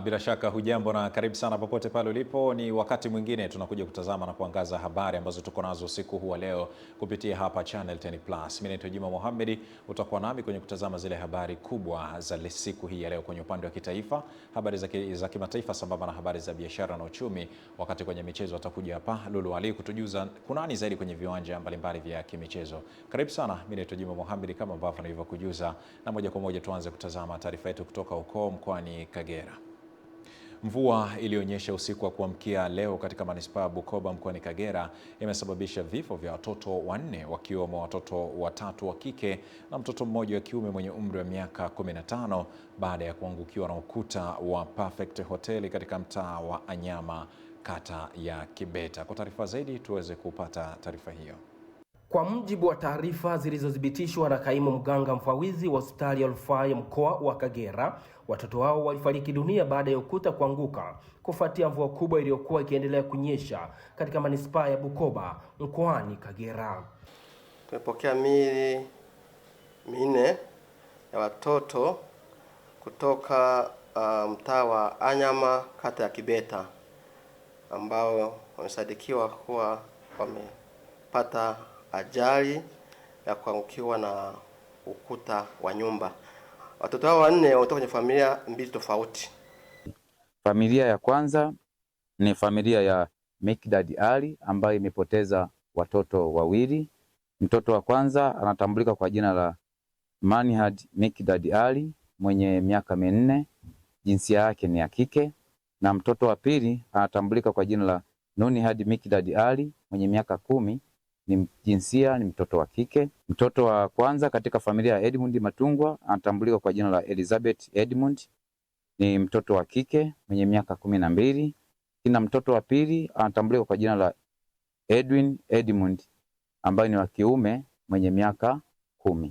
Bila shaka hujambo na karibu sana popote pale ulipo. Ni wakati mwingine tunakuja kutazama na kuangaza habari ambazo tuko nazo usiku huu leo kupitia hapa Channel 10+. Mimi naitwa Juma Mohamed, utakuwa nami kwenye kutazama zile habari kubwa za siku hii ya leo kwenye upande wa kitaifa, habari za kimataifa sambamba na habari za biashara na uchumi. Wakati kwenye michezo atakuja hapa Lulu Ali kutujuza kunani zaidi kwenye viwanja mbalimbali vya kimichezo. Karibu sana, mimi naitwa Juma Mohamed kama ambavyo nilivyokujuza, na moja kwa moja tuanze kutazama taarifa yetu kutoka huko mkoani Kagera. Mvua ilionyesha usiku wa kuamkia leo katika manispaa ya Bukoba mkoani Kagera imesababisha vifo vya watoto 4 wakiwemo watoto 3 wa kike na mtoto mmoja wa kiume mwenye umri wa miaka 15 baada ya kuangukiwa na ukuta wa Perfect Hotel katika mtaa wa Anyama, kata ya Kibeta. Kwa taarifa zaidi tuweze kupata taarifa hiyo. Kwa mujibu wa taarifa zilizothibitishwa na kaimu mganga mfawidhi wa hospitali ya rufaa ya mkoa wa Kagera, watoto hao walifariki dunia baada ya ukuta kuanguka kufuatia mvua kubwa iliyokuwa ikiendelea kunyesha katika manispaa ya Bukoba mkoani Kagera. Tumepokea miili 4 ya watoto kutoka mtaa wa Anyama, kata ya Kibeta, ambao wamesadikiwa kuwa wamepata ajali ya kuangukiwa na ukuta wa nyumba. Watoto hao 4 wanatoka kwenye familia 2 tofauti. Familia ya kwanza ni familia ya Mekdad Ali ambayo imepoteza watoto 2. Mtoto wa kwanza anatambulika kwa jina la Manihad Mekdad Ali mwenye miaka 4, jinsia yake ni ya kike, na mtoto wa pili anatambulika kwa jina la Nunihad Mekdad Ali mwenye miaka 10, ni jinsia ni mtoto wa kike. Mtoto wa kwanza katika familia ya Edmund Matungwa anatambulika kwa jina la Elizabeth Edmund, ni mtoto wa kike mwenye miaka 12. Kina mtoto wa pili anatambulika kwa jina la Edwin Edmund ambaye ni wa kiume mwenye miaka 10.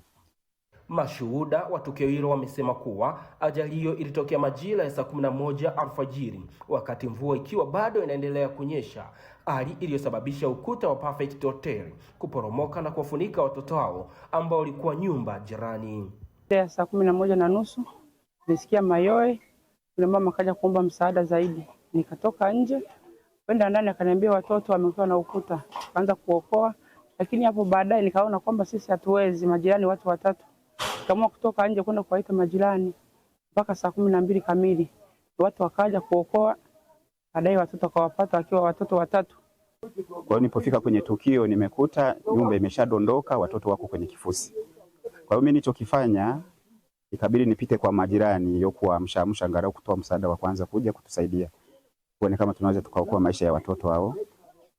Mashuhuda wa tukio hilo wamesema kuwa ajali hiyo ilitokea majira ya saa 11 alfajiri wakati mvua ikiwa bado inaendelea kunyesha, hali iliyosababisha ukuta wa Perfect Hotel kuporomoka na kuwafunika watoto hao ambao walikuwa nyumba jirani. Saa 11:30 nilisikia mayowe, yule mama akaja kuomba msaada zaidi. Nikatoka nje kwenda ndani, akaniambia watoto wamekuwa na ukuta, kaanza kuokoa, lakini hapo baadaye nikaona kwamba sisi hatuwezi, majirani watu 3. Kama kutoka nje kwenda kuwaita majirani mpaka saa 12 kamili watu wakaja kuokoa, baadaye watoto wakawapata wakiwa watoto 3. Kwa hiyo nilipofika kwenye tukio nimekuta nyumba imeshadondoka, watoto wako kwenye kifusi. Kwa hiyo mimi nilichokifanya ikabidi nipite kwa majirani iliyokuwa amshamsha angalau kutoa msaada wa kwanza kuja kutusaidia kuone kama tunaweza tukaokoa maisha ya watoto hao.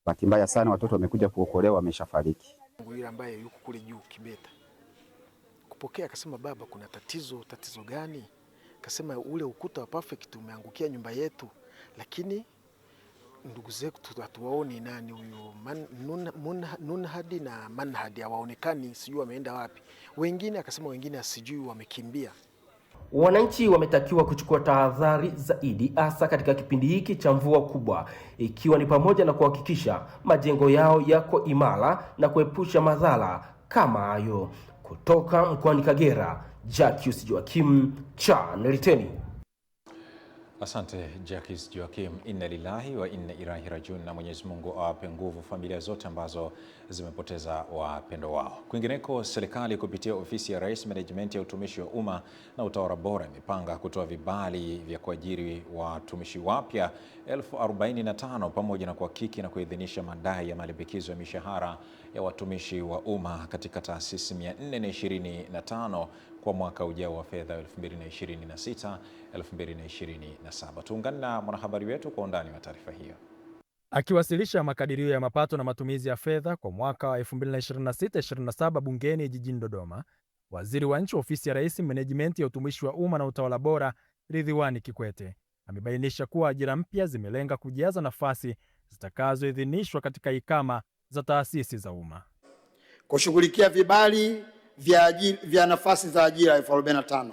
Bahati mbaya sana watoto wamekuja kuokolewa wameshafariki. Yule ambaye yuko kule juu Kibeta kupokea akasema, baba kuna tatizo gani? Akasema ule ukuta wa Perfect umeangukia nyumba yetu, lakini ndugu zetu hatuwaoni, nani huyo Nunhadi na Manhadi hawaonekani, sijui wameenda wapi. Wengine akasema wengine asijui wamekimbia. Wananchi wametakiwa kuchukua tahadhari zaidi hasa katika kipindi hiki cha mvua kubwa, ikiwa ni pamoja na kuhakikisha majengo yao yako imara na kuepusha madhara kama hayo. Kutoka mkoani Kagera, Jacques Joachim, Channel 10. Asante Jacques Joachim. Inna lillahi wa inna ilaihi rajiun, na Mwenyezi Mungu awape nguvu familia zote ambazo zimepoteza wapendo wao. Kwingineko, serikali kupitia ofisi ya Rais Management ya utumishi wa umma na utawala bora imepanga kutoa vibali vya kuajiri watumishi wapya 45,000 pamoja na kuhakiki na kuidhinisha madai ya malimbikizo ya mishahara ya watumishi wa umma katika taasisi 425 kwa mwaka ujao wa fedha 2026-2027. Tuungane na mwanahabari wetu kwa undani wa taarifa hiyo. Akiwasilisha makadirio ya mapato na matumizi ya fedha kwa mwaka wa 2026-2027 bungeni jijini Dodoma, Waziri wa Nchi Ofisi ya Rais Management ya utumishi wa umma na utawala bora, Ridhiwani Kikwete, amebainisha kuwa ajira mpya zimelenga kujaza nafasi zitakazoidhinishwa katika ikama za taasisi za umma. Kushughulikia vibali vya nafasi za ajira 45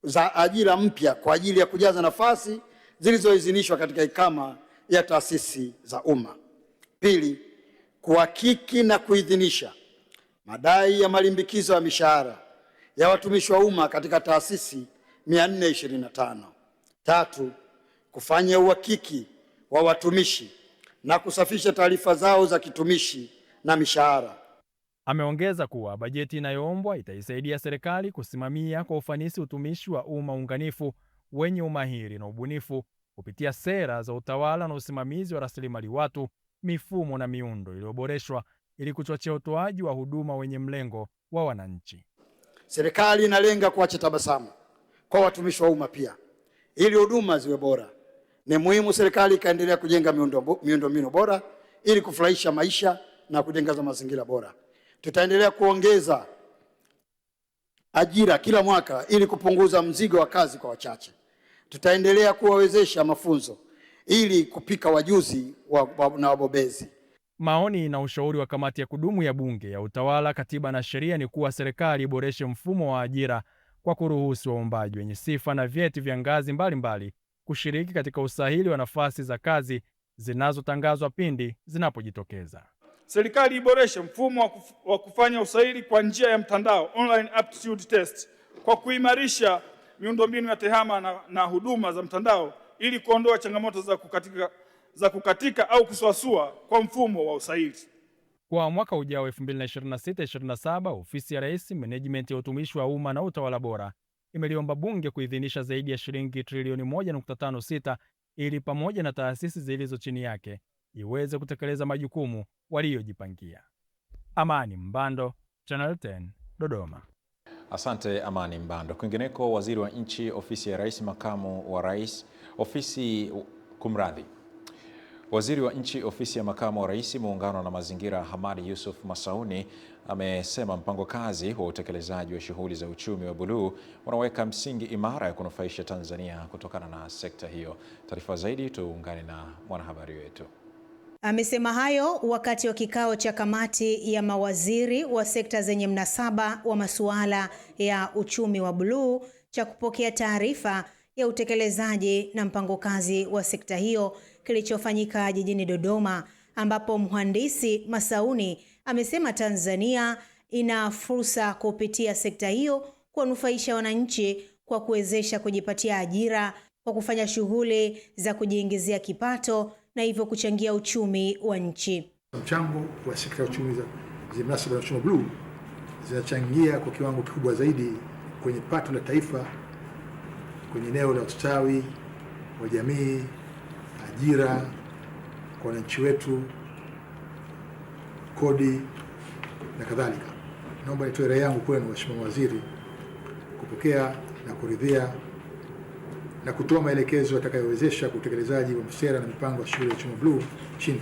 za ajira mpya kwa ajili ya kujaza nafasi zilizoidhinishwa katika ikama ya taasisi za umma. Pili, kuhakiki na kuidhinisha madai ya malimbikizo ya mishahara ya watumishi wa umma katika taasisi 425. Tatu, kufanya uhakiki wa watumishi na kusafisha taarifa zao za kitumishi na mishahara. Ameongeza kuwa bajeti inayoombwa itaisaidia serikali kusimamia kwa ufanisi utumishi wa umma unganifu wenye umahiri na ubunifu kupitia sera za utawala na usimamizi wa rasilimali watu, mifumo na miundo iliyoboreshwa ili kuchochea utoaji wa huduma wenye mlengo wa wananchi. Serikali inalenga kuacha tabasamu kwa watumishi wa umma pia. Ili huduma ziwe bora, ni muhimu serikali ikaendelea kujenga miundombinu bora ili kufurahisha maisha na kujenga mazingira bora. Tutaendelea kuongeza ajira kila mwaka ili kupunguza mzigo wa kazi kwa wachache. Tutaendelea kuwawezesha mafunzo ili kupika wajuzi na wabobezi. Maoni na ushauri wa kamati ya kudumu ya Bunge ya Utawala, Katiba na Sheria ni kuwa serikali iboreshe mfumo wa ajira kwa kuruhusu waombaji wenye sifa na vyeti vya ngazi mbalimbali kushiriki katika usahili wa nafasi za kazi zinazotangazwa pindi zinapojitokeza. Serikali iboreshe mfumo wa kufanya usahili kwa njia ya mtandao, online aptitude test, kwa kuimarisha miundombinu ya tehama na huduma za mtandao ili kuondoa changamoto za kukatika au kusuasua kwa mfumo wa usahili. Kwa mwaka ujao 2026-2027, Ofisi ya Rais, Management ya Utumishi wa Umma na Utawala Bora imeliomba Bunge kuidhinisha zaidi ya shilingi trilioni 1.56 ili pamoja na taasisi zilizo chini yake iweze kutekeleza majukumu waliyojipangia. Amani Mbando, Channel 10, Dodoma. Asante Amani Mbando. Kwingineko, Waziri wa Nchi, Ofisi ya Rais, Makamu wa Rais, Waziri wa Nchi, Ofisi ya Makamu wa Rais, Muungano na Mazingira, Hamadi Yusuf Masauni amesema mpango kazi wa utekelezaji wa shughuli za uchumi wa buluu unaweka msingi imara ya kunufaisha Tanzania kutokana na sekta hiyo. Taarifa zaidi tuungane na mwanahabari wetu. Amesema hayo wakati wa kikao cha kamati ya mawaziri wa sekta zenye mnasaba wa masuala ya uchumi wa buluu cha kupokea taarifa ya utekelezaji na mpango kazi wa sekta hiyo kilichofanyika jijini Dodoma, ambapo mhandisi Masauni amesema Tanzania ina fursa kupitia sekta hiyo kuwanufaisha wananchi kwa kuwezesha kujipatia ajira kwa kufanya shughuli za kujiingizia kipato na hivyo kuchangia uchumi wa nchi. Mchango wa sekta ya uchumi za mnasaba na uchumi wa bluu zinachangia kwa kiwango kikubwa zaidi kwenye pato la taifa, kwenye eneo la ustawi wa jamii, ajira kwa wananchi wetu, kodi na kadhalika. Naomba nitoe rai yangu kwenu Mheshimiwa Waziri kupokea na kuridhia na kutoa maelekezo yatakayowezesha utekelezaji wa sera na mipango ya shughuli ya uchumi bluu chini.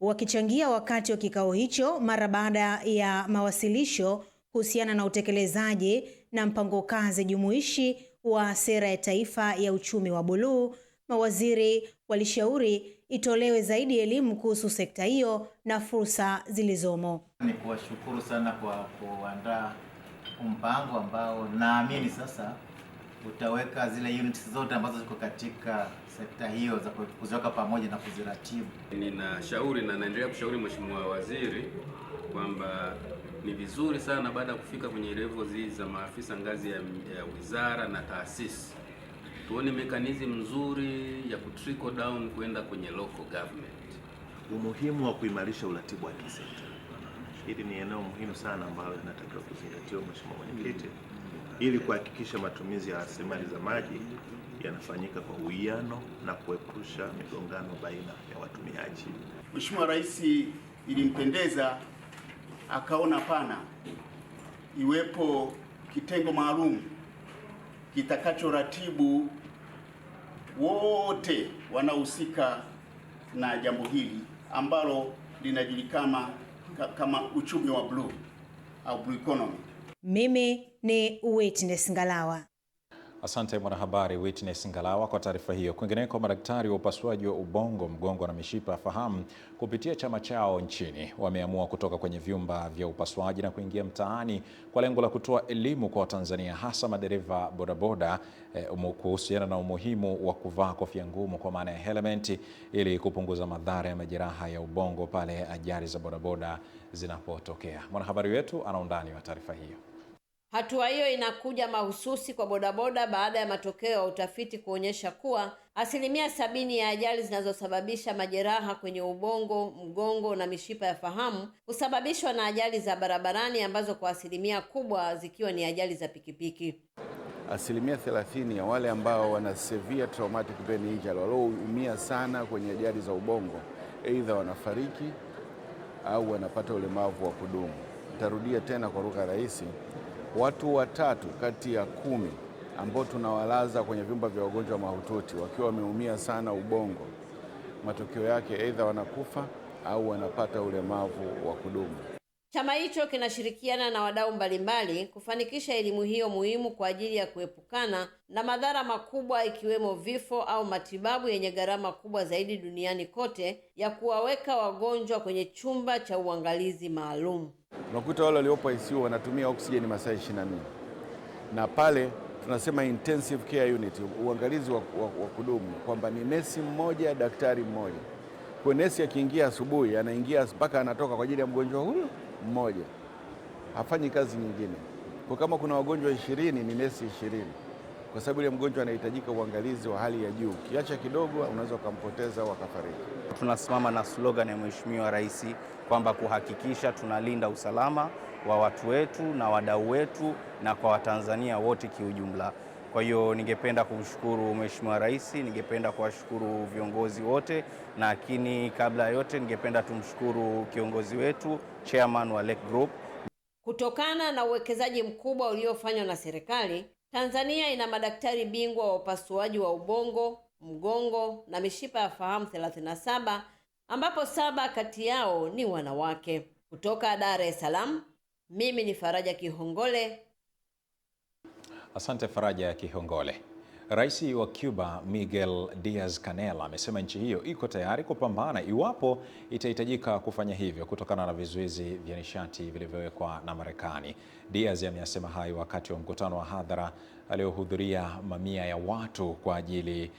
Wakichangia wakati wa kikao hicho mara baada ya mawasilisho kuhusiana na utekelezaji na mpango kazi jumuishi wa sera ya taifa ya uchumi wa buluu, mawaziri walishauri itolewe zaidi elimu kuhusu sekta hiyo na fursa zilizomo. Ni kuwashukuru sana kwa kuandaa mpango ambao naamini sasa utaweka zile units zote ambazo ziko katika sekta hiyo za kuziweka pamoja na kuziratibu. Ninashauri na naendelea kushauri Mheshimiwa Waziri kwamba ni vizuri sana baada ya kufika kwenye levels hizi za maafisa ngazi ya wizara na taasisi, tuone mekanizmu nzuri ya kutrickle down kwenda kwenye local government. Umuhimu wa kuimarisha uratibu wa kisekta. Hili ni eneo muhimu sana ambalo linatakiwa kuzingatiwa, Mheshimiwa Mwenyekiti, ili kuhakikisha matumizi ya rasilimali za maji yanafanyika kwa uwiano na kuepusha migongano baina ya watumiaji. Mheshimiwa Rais ilimpendeza akaona pana iwepo kitengo maalum kitakachoratibu wote wanaohusika na jambo hili ambalo linajulikana kama uchumi wa bluu au blue economy. Mimi ni Witness Ngalawa. Asante mwanahabari Witness Ngalawa kwa taarifa hiyo. Kwingineko, madaktari wa upasuaji wa ubongo, mgongo na mishipa ya fahamu kupitia chama chao nchini wameamua kutoka kwenye vyumba vya upasuaji na kuingia mtaani kwa lengo la kutoa elimu kwa Watanzania, hasa madereva bodaboda kuhusiana na umuhimu wa kuvaa kofia ngumu kwa maana ya helmet ili kupunguza madhara ya majeraha ya ubongo pale ajali za bodaboda zinapotokea. Mwanahabari wetu ana undani wa taarifa hiyo. Hatua hiyo inakuja mahususi kwa bodaboda baada ya matokeo ya utafiti kuonyesha kuwa 70% ya ajali zinazosababisha majeraha kwenye ubongo, mgongo na mishipa ya fahamu husababishwa na ajali za barabarani, ambazo kwa asilimia kubwa zikiwa ni ajali za pikipiki. 30% ya wale ambao wana severe traumatic brain injury, walioumia sana kwenye ajali za ubongo, aidha wanafariki au wanapata ulemavu wa kudumu. Nitarudia tena kwa lugha rahisi, watu 3 kati ya 10 ambao tunawalaza kwenye vyumba vya wagonjwa mahututi wakiwa wameumia sana ubongo, matokeo yake aidha wanakufa au wanapata ulemavu wa kudumu. Chama hicho kinashirikiana na wadau mbalimbali kufanikisha elimu hiyo muhimu kwa ajili ya kuepukana na madhara makubwa, ikiwemo vifo au matibabu yenye gharama kubwa zaidi duniani kote, ya kuwaweka wagonjwa kwenye chumba cha uangalizi maalum. Unakuta wale waliopo ICU wanatumia oksijeni masaa 24. Na pale tunasema intensive care unit, uangalizi wa kudumu, kwamba ni nesi mmoja, daktari mmoja. Kwa nesi akiingia asubuhi, anaingia mpaka anatoka kwa ajili ya mgonjwa huyo mmoja. Hafanyi kazi nyingine. Kwa kama kuna wagonjwa 20, ni nesi 20. Kwa sababu ile mgonjwa anahitajika uangalizi wa hali ya juu. Kiacha kidogo unaweza kumpoteza au akafariki. Tunasimama na slogan ya Mheshimiwa Rais kwamba kuhakikisha tunalinda usalama wa watu wetu na wadau wetu na kwa Watanzania wote kiujumla. Kwa hiyo ningependa kumshukuru Mheshimiwa Rais, ningependa kuwashukuru viongozi wote, lakini kabla yote ningependa tumshukuru kiongozi wetu, chairman wa Lake Group. Kutokana na uwekezaji mkubwa uliofanywa na serikali, Tanzania ina madaktari bingwa wa upasuaji wa ubongo, mgongo na mishipa ya fahamu 37, ambapo 7 kati yao ni wanawake. Kutoka Dar es Salaam, mimi ni Faraja Kihongole. Asante Faraja Kihongole. Rais wa Cuba Miguel Diaz-Canel amesema nchi hiyo iko tayari kupambana iwapo itahitajika kufanya hivyo kutokana na vizuizi vya nishati vilivyowekwa na Marekani. Diaz ameyasema hayo wakati wa mkutano wa hadhara aliohudhuria mamia ya watu kwa ajili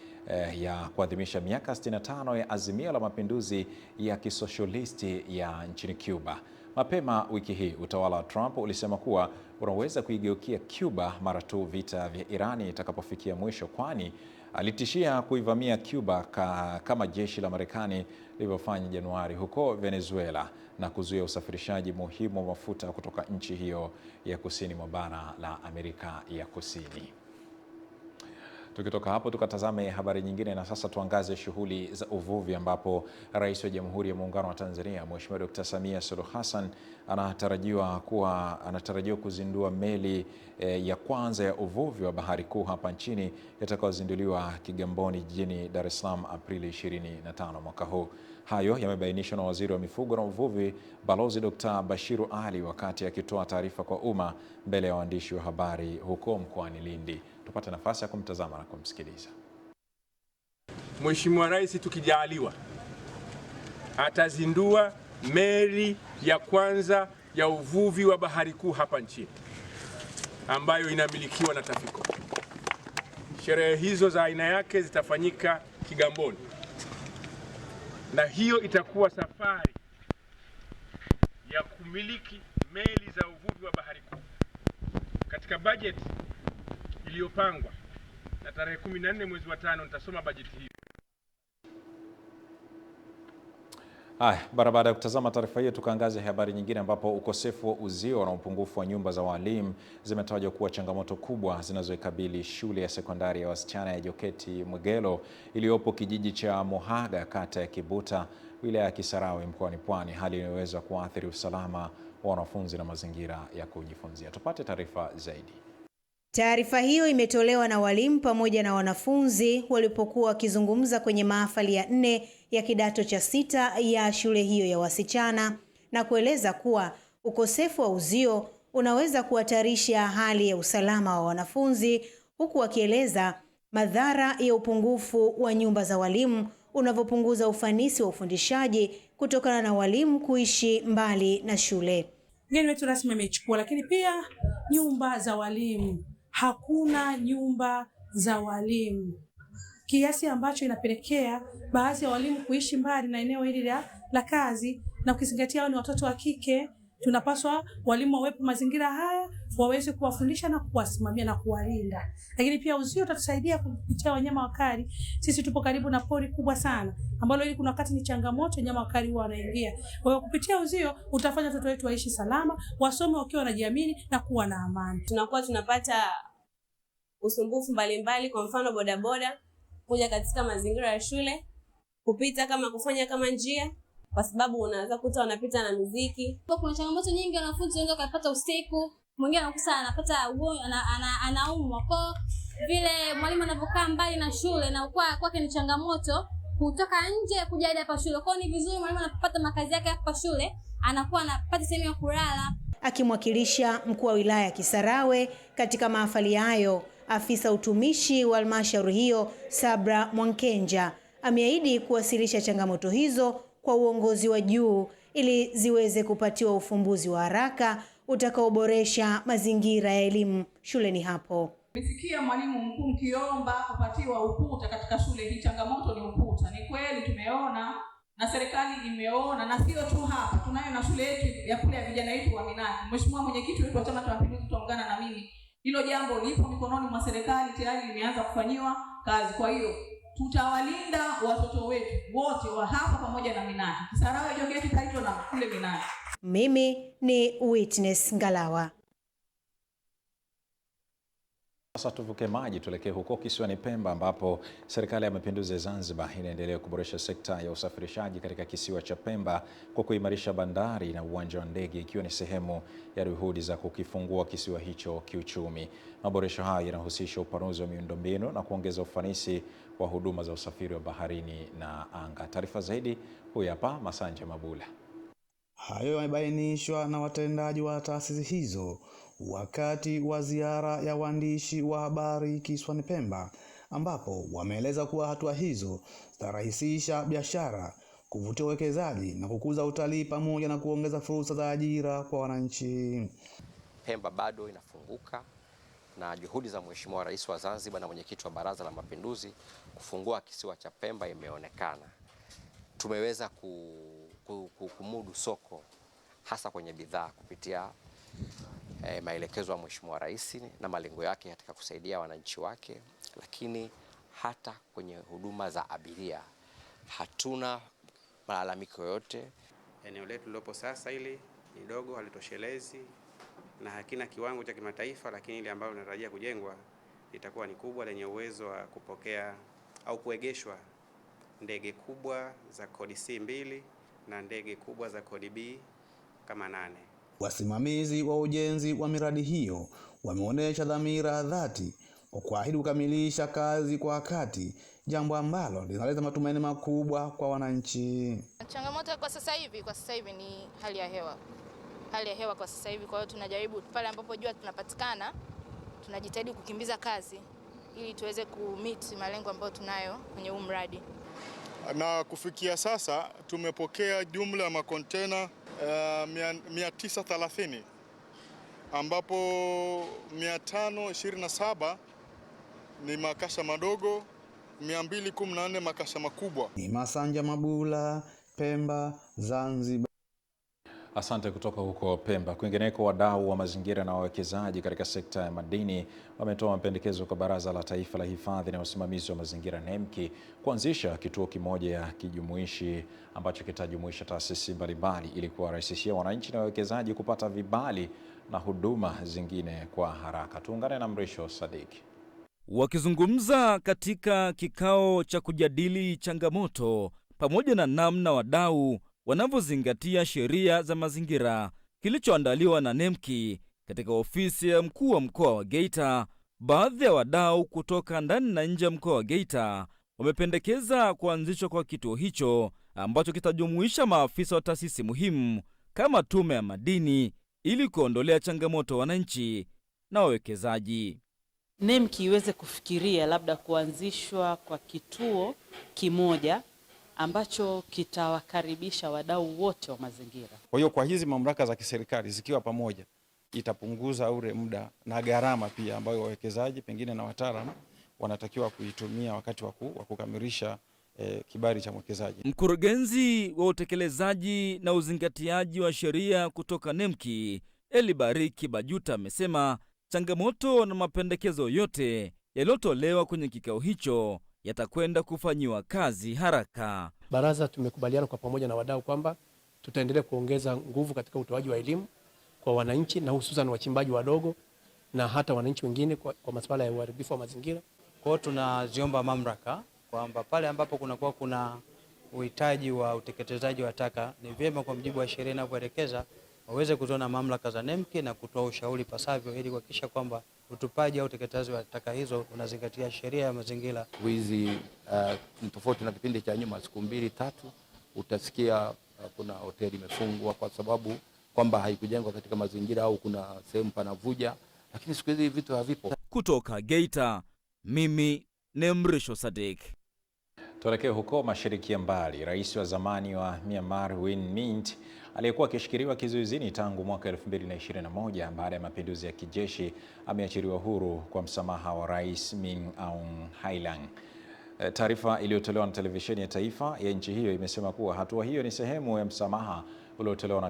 ya kuadhimisha miaka 65 ya Azimio la Mapinduzi ya Kisoshalisti ya nchini Cuba. Mapema wiki hii utawala wa Trump ulisema kuwa unaweza kuigeukia Cuba mara tu vita vya Irani itakapofikia mwisho, kwani alitishia kuivamia Cuba kama jeshi la Marekani lilivyofanya Januari huko Venezuela na kuzuia usafirishaji muhimu wa mafuta kutoka nchi hiyo ya kusini mwa bara la Amerika ya Kusini. Tukitoka hapo tukatazame habari nyingine, na sasa tuangaze shughuli za uvuvi, ambapo Rais wa Jamhuri ya Muungano wa Tanzania Mheshimiwa Dr. Samia Suluhu Hassan anatarajiwa kuzindua meli ya kwanza ya uvuvi wa bahari kuu hapa nchini itakayozinduliwa Kigamboni jijini Dar es Salaam Aprili 25 mwaka huu. Hayo yamebainishwa na Waziri wa Mifugo na Uvuvi Balozi Dr. Bashiru Ali wakati akitoa taarifa kwa umma mbele ya waandishi wa habari huko mkoani Lindi. Tupate nafasi ya kumtazama na kumsikiliza. Mheshimiwa Rais tukijaliwa atazindua meli ya kwanza ya uvuvi wa bahari kuu hapa nchini ambayo inamilikiwa na Tafico. Sherehe hizo za aina yake zitafanyika Kigamboni, na hiyo itakuwa safari ya kumiliki meli za uvuvi wa bahari kuu katika bajeti iliyopangwa, na tarehe 14 mwezi wa 5 nitasoma bajeti hiyo. Baada ya kutazama taarifa hiyo, tukaangaze habari nyingine, ambapo ukosefu wa uzio na upungufu wa nyumba za walimu zimetajwa kuwa changamoto kubwa zinazoikabili shule ya sekondari ya wasichana ya Joketi Mwegelo iliyopo kijiji cha Mohaga, kata ya Kibuta, wilaya ya Kisarawe, mkoani Pwani, hali inayoweza kuathiri usalama wa wanafunzi na mazingira ya kujifunzia. Tupate taarifa zaidi. Taarifa hiyo imetolewa na walimu pamoja na wanafunzi walipokuwa wakizungumza kwenye mahafali ya 4 ya kidato cha 6 ya shule hiyo ya wasichana, na kueleza kuwa ukosefu wa uzio unaweza kuhatarisha hali ya usalama wa wanafunzi, huku wakieleza madhara ya upungufu wa nyumba za walimu unavyopunguza ufanisi wa ufundishaji kutokana na walimu kuishi mbali na shule. Mgeni wetu rasmi amechukua, lakini pia nyumba za walimu, hakuna nyumba za walimu, kiasi ambacho inapelekea baadhi ya walimu kuishi mbali na eneo hili la kazi, na ukizingatia hao ni watoto wa kike, tunapaswa walimu wawepo mazingira haya waweze kuwafundisha na kuwasimamia na kuwalinda. Lakini pia uzio utatusaidia kupitia wanyama wakali. Sisi tupo karibu na pori kubwa sana ambalo hili kuna wakati ni changamoto, wanyama wakali huwa wanaingia. Kwa hiyo kupitia uzio utafanya watoto wetu waishi salama, wasome wakiwa wanajiamini na kuwa na amani. Tunakuwa tunapata usumbufu mbalimbali, kwa mfano bodaboda kuja katika mazingira ya shule, kupita kama kufanya kama njia, kwa sababu unaweza kuta wanapita na muziki. Kuna changamoto nyingi, wanafunzi wengi wakapata usiku, mwingine anakusa anapata ugonjwa, anaumwa. Kwa vile mwalimu anapokaa mbali na shule na kwake ni changamoto kutoka nje kuja hapa shule. Kwa ni vizuri mwalimu anapopata makazi yake hapa shule anakuwa anapata sehemu ya kulala. Akimwakilisha mkuu wa wilaya Kisarawe katika mahafali hayo, afisa utumishi wa halmashauri hiyo Sabra Mwankenja ameahidi kuwasilisha changamoto hizo kwa uongozi wa juu ili ziweze kupatiwa ufumbuzi wa haraka utakaoboresha mazingira ya elimu shuleni hapo. Nisikia mwalimu mkuu mkiomba kupatiwa ukuta katika shule hii. Changamoto ni ukuta. Ni kweli tumeona na serikali imeona, na sio tu hapa, tunayo na shule yetu ya kule ya vijana wetu wa Minani. Mheshimiwa mwenyekiti wetu wa Chama cha Mapinduzi tutaungana na mimi. Hilo jambo lipo mikononi mwa serikali, tayari limeanza kufanyiwa kazi. Kwa hiyo tutawalinda watoto wetu wote wa hapa pamoja na Minani. Kisarawe, Jogeti, Kaito na kule Minani. Mimi ni Witness Ngalawa. Sasa tuvuke maji tuelekee huko kisiwani Pemba ambapo serikali ya mapinduzi ya Zanzibar inaendelea kuboresha sekta ya usafirishaji katika kisiwa cha Pemba kwa kuimarisha bandari na uwanja wa ndege, ikiwa ni sehemu ya juhudi za kukifungua kisiwa hicho kiuchumi. Maboresho hayo yanahusisha upanuzi wa miundombinu na kuongeza ufanisi wa huduma za usafiri wa baharini na anga. Taarifa zaidi huyu hapa Masanja Mabula. Hayo yamebainishwa na watendaji wa taasisi hizo wakati wa ziara ya waandishi wa habari kisiwani Pemba, ambapo wameeleza kuwa hatua hizo zitarahisisha biashara, kuvutia uwekezaji na kukuza utalii pamoja na kuongeza fursa za ajira kwa wananchi. Pemba bado inafunguka na juhudi za Mheshimiwa Rais wa Zanzibar na mwenyekiti wa Baraza la Mapinduzi kufungua kisiwa cha Pemba imeonekana. Tumeweza kumudu soko hasa kwenye bidhaa kupitia maelekezo ya Mheshimiwa Rais na malengo yake katika kusaidia wananchi wake, lakini hata kwenye huduma za abiria hatuna malalamiko yote. Eneo letu lilopo sasa hili ni dogo, halitoshelezi na hakina kiwango cha kimataifa, lakini ile ambayo linatarajia kujengwa litakuwa ni kubwa, lenye uwezo wa kupokea au kuegeshwa ndege kubwa za kodi C2 na ndege kubwa za kodi B kama 8. Wasimamizi wa ujenzi wa miradi hiyo wameonyesha dhamira dhati kwa kuahidi kukamilisha kazi kwa wakati, jambo ambalo linaleta matumaini makubwa kwa wananchi. Changamoto kwa sasa hivi ni hali ya hewa. Hali ya hewa kwa sasa hivi, kwa hiyo tunajaribu pale ambapo jua tunapatikana, tunajitahidi kukimbiza kazi ili tuweze kumeet malengo ambayo tunayo kwenye huu mradi. Na kufikia sasa tumepokea jumla ya makontena 930 ambapo 527 ni makasha madogo, 214 makasha makubwa. Ni Masanja Mabula, Pemba, Zanzibar. Asante kutoka huko Pemba. Kwingineko, wadau wa mazingira na wawekezaji katika sekta ya madini wametoa mapendekezo kwa Baraza la Taifa la Hifadhi na Usimamizi wa Mazingira NEMKI kuanzisha kituo kimoja kijumuishi ambacho kitajumuisha taasisi mbalimbali ili kuwarahisishia wananchi na wawekezaji kupata vibali na huduma zingine kwa haraka. Tuungane na Mrisho Sadiki. Wakizungumza katika kikao cha kujadili changamoto pamoja na namna wadau wanavyozingatia sheria za mazingira kilichoandaliwa na NEMKI katika ofisi ya mkuu wa mkoa wa Geita, baadhi ya wadau kutoka ndani na nje ya mkoa wa Geita wamependekeza kuanzishwa kwa kituo hicho ambacho kitajumuisha maafisa wa taasisi muhimu kama Tume ya Madini ili kuondolea changamoto wananchi na wawekezaji. NEMKI iweze kufikiria labda kuanzishwa kwa kituo kimoja ambacho kitawakaribisha wadau wote wa mazingira. Kwa hiyo kwa hizi mamlaka za kiserikali zikiwa pamoja itapunguza ule muda na gharama pia ambayo wawekezaji pengine na wataalamu wanatakiwa kuitumia wakati wa kukamilisha kibali cha mwekezaji. Mkurugenzi wa utekelezaji na uzingatiaji wa sheria kutoka NEMKI, Elibariki Bajuta amesema changamoto na mapendekezo yote yaliyotolewa kwenye kikao hicho yatakwenda kufanyiwa kazi haraka. Baraza tumekubaliana kwa pamoja na wadau kwamba tutaendelea kuongeza nguvu katika utoaji wa elimu kwa wananchi na hususan wachimbaji wadogo na hata wananchi wengine kwa masuala ya uharibifu wa mazingira. Kwa hiyo tunaziomba mamlaka kwamba pale ambapo kunakuwa kuna uhitaji wa uteketezaji wa taka, ni vyema kwa mujibu wa sheria inavyoelekeza waweze kutoa mamlaka za NEMC na kutoa ushauri pasavyo ili kuhakikisha kwamba utupaji au uteketezaji wa taka hizo unazingatia sheria ya mazingira. Hizi tofauti na kipindi cha nyuma, siku 2-3 utasikia kuna hoteli imefungwa kwa sababu kwamba haikujengwa katika mazingira au kuna sehemu panavuja, lakini siku hizi vitu havipo. Kutoka Geita, mimi ni Mrisho Sadik. Tuelekee huko Mashariki ya Mbali. Rais wa zamani wa Myanmar Win Myint aliyekuwa akishikiliwa kizuizini tangu mwaka 2021 baada ya mapinduzi ya kijeshi ameachiliwa huru kwa msamaha wa Rais Min Aung Hlaing. Taarifa iliyotolewa na televisheni ya taifa ya nchi hiyo imesema kuwa hatua hiyo ni sehemu ya msamaha uliotolewa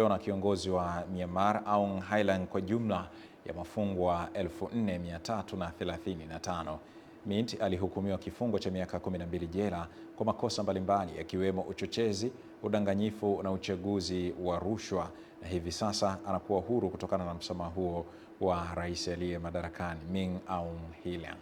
na kiongozi wa Myanmar Aung Hlaing kwa jumla ya mafungwa 4335. Myint alihukumiwa kifungo cha miaka 12 jela kwa makosa mbalimbali yakiwemo uchochezi, udanganyifu na uchaguzi wa rushwa, na hivi sasa anakuwa huru kutokana na msamaha huo wa rais aliye madarakani Min Aung Hlaing.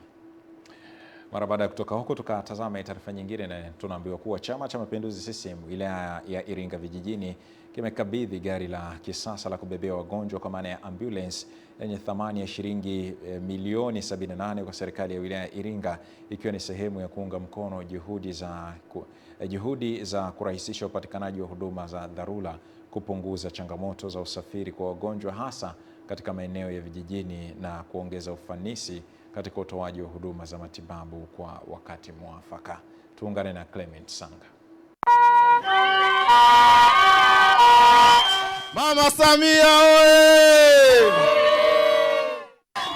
Mara baada ya kutoka huko tukatazama taarifa nyingine, na tunaambiwa kuwa Chama cha Mapinduzi CCM wilaya ya Iringa vijijini kimekabidhi gari la kisasa la kubebea wagonjwa kwa maana ya ambulance yenye thamani ya shilingi milioni 78 kwa serikali ya wilaya ya Iringa, ikiwa ni sehemu ya kuunga mkono juhudi za kurahisisha upatikanaji wa huduma za dharura, kupunguza changamoto za usafiri kwa wagonjwa hasa katika maeneo ya vijijini na kuongeza ufanisi katika utoaji wa huduma za matibabu kwa wakati mwafaka. Tuungane na Clement Sanga. Mama Samia oye!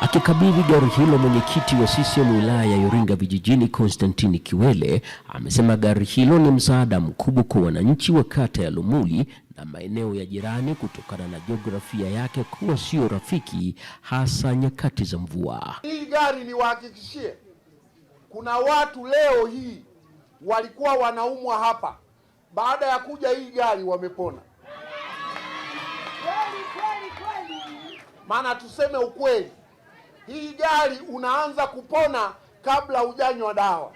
Akikabidhi gari hilo, mwenyekiti wa CCM wilaya ya Iringa vijijini Constantine Kiwele amesema gari hilo ni msaada mkubwa kwa wananchi wa kata ya Lumuli na maeneo ya jirani kutokana na jiografia yake kuwa sio rafiki hasa nyakati za mvua. Hii gari niwahakikishie, kuna watu leo hii walikuwa wanaumwa hapa, baada ya kuja hii gari wamepona. Maana tuseme ukweli, hii gari unaanza kupona kabla hujanywa dawa.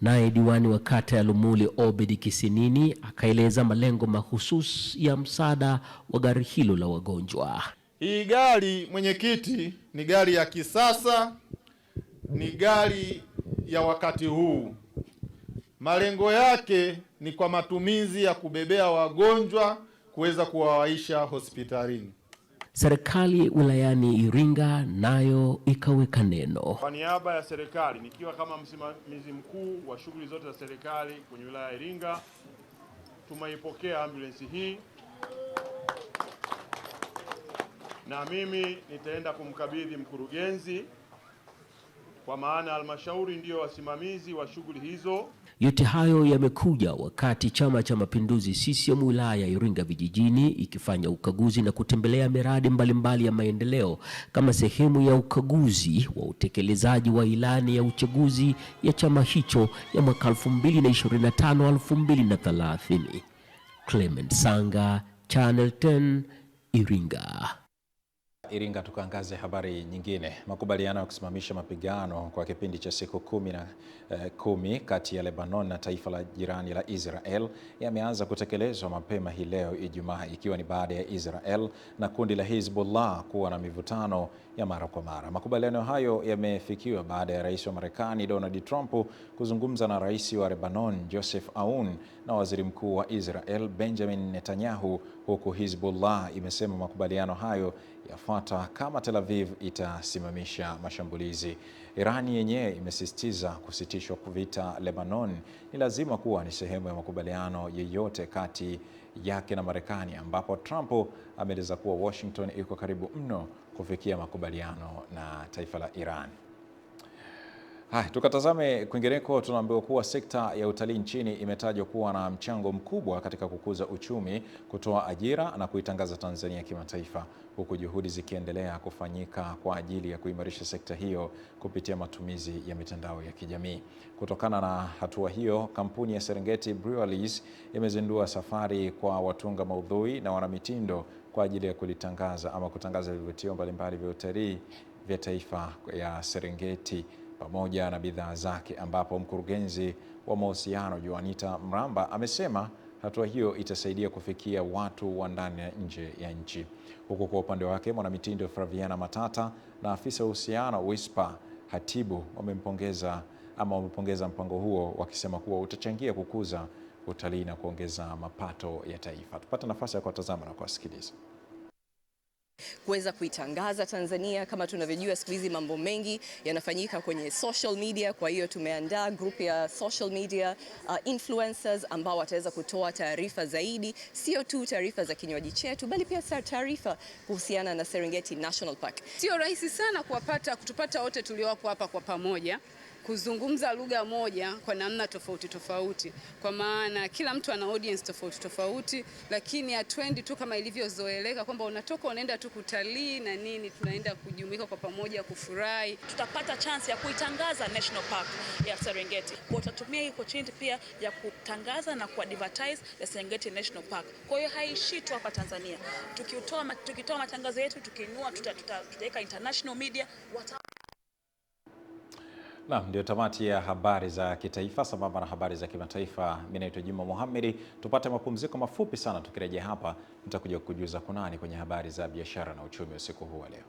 Naye diwani wa kata ya Lumuli Obedi Kisinini akaeleza malengo mahususi ya msaada wa gari hilo la wagonjwa. Hii gari, mwenyekiti, ni gari ya kisasa, ni gari ya wakati huu. Malengo yake ni kwa matumizi ya kubebea wagonjwa kuweza kuwawaisha hospitalini. Serikali wilayani Iringa nayo ikaweka neno. Kwa niaba ya serikali, nikiwa kama msimamizi mkuu wa shughuli zote za serikali kwenye wilaya ya Iringa, tumeipokea ambulance hii na mimi nitaenda kumkabidhi mkurugenzi, kwa maana halmashauri ndio wasimamizi wa shughuli hizo. Yote hayo yamekuja wakati Chama cha Mapinduzi CCM wilaya ya Iringa vijijini ikifanya ukaguzi na kutembelea miradi mbalimbali ya maendeleo kama sehemu ya ukaguzi wa utekelezaji wa ilani ya uchaguzi ya chama hicho ya mwaka 2025-2030. Clement Sanga, Channel 10, Iringa. Iringa tukaangaze habari nyingine. Makubaliano ya kusimamisha mapigano kwa kipindi cha siku 10 kati ya Lebanon na taifa la jirani la Israel yameanza kutekelezwa mapema hii leo Ijumaa, ikiwa ni baada ya Israel na kundi la Hezbollah kuwa na mivutano ya mara kwa mara. Makubaliano hayo yamefikiwa baada ya rais wa Marekani Donald Trump kuzungumza na rais wa Lebanon Joseph Aoun na waziri mkuu wa Israel Benjamin Netanyahu, huku Hezbollah imesema makubaliano hayo yafuata kama Tel Aviv itasimamisha mashambulizi. Irani yenyewe imesisitiza kusitishwa kwa vita Lebanon ni lazima kuwa ni sehemu ya makubaliano yeyote kati yake na Marekani, ambapo Trump ameeleza kuwa Washington iko karibu mno kufikia makubaliano na taifa la Iran. Haya, tukatazame kwingineko. Tunaambiwa kuwa sekta ya utalii nchini imetajwa kuwa na mchango mkubwa katika kukuza uchumi, kutoa ajira na kuitangaza Tanzania kimataifa, huku juhudi zikiendelea kufanyika kwa ajili ya kuimarisha sekta hiyo kupitia matumizi ya mitandao ya kijamii. Kutokana na hatua hiyo, kampuni ya Serengeti Breweries imezindua safari kwa watunga maudhui na wanamitindo kwa ajili ya kutangaza vivutio mbalimbali vya utalii vya taifa ya Serengeti pamoja na bidhaa zake, ambapo mkurugenzi wa mahusiano Juanita Mramba amesema hatua hiyo itasaidia kufikia watu wa ndani na nje ya nchi. Huku kwa upande wake, mwanamitindo Flaviana Matata na afisa uhusiano Whisper Hatibu wamepongeza mpango huo, wakisema kuwa utachangia kukuza utalii na kuongeza mapato ya taifa. Tupate nafasi ya kuwatazama na kuwasikiliza. Kuweza kuitangaza Tanzania. Kama tunavyojua, siku hizi mambo mengi yanafanyika kwenye social media. Kwa hiyo tumeandaa group ya social media influencers ambao wataweza kutoa taarifa zaidi, sio tu taarifa za kinywaji chetu, bali pia taarifa kuhusiana na Serengeti National Park. Sio rahisi sana kutupata wote tuliopo hapa kwa pamoja kuzungumza lugha moja kwa namna tofauti tofauti, kwa maana kila mtu ana audience tofauti tofauti, lakini hatuendi tu kama ilivyozoeleka kwamba unatoka unaenda tu kutalii na nini. Tunaenda kujumuika kwa pamoja, kufurahi. Tutapata chance ya kuitangaza National Park ya Serengeti. Kwa tutatumia hii opportunity pia ya kutangaza na kuadvertise the Serengeti National Park. Kwa hiyo haishi tu hapa Tanzania. Tukitoa matangazo yetu, tukiinua, tutaweka international media Naam, ndio tamati ya habari za kitaifa sambamba na habari za kimataifa. Mimi naitwa Juma Mohamed. Tupate mapumziko mafupi sana, tukirejea hapa nitakuja kukujuza kunani kwenye habari za biashara na uchumi usiku huu wa leo.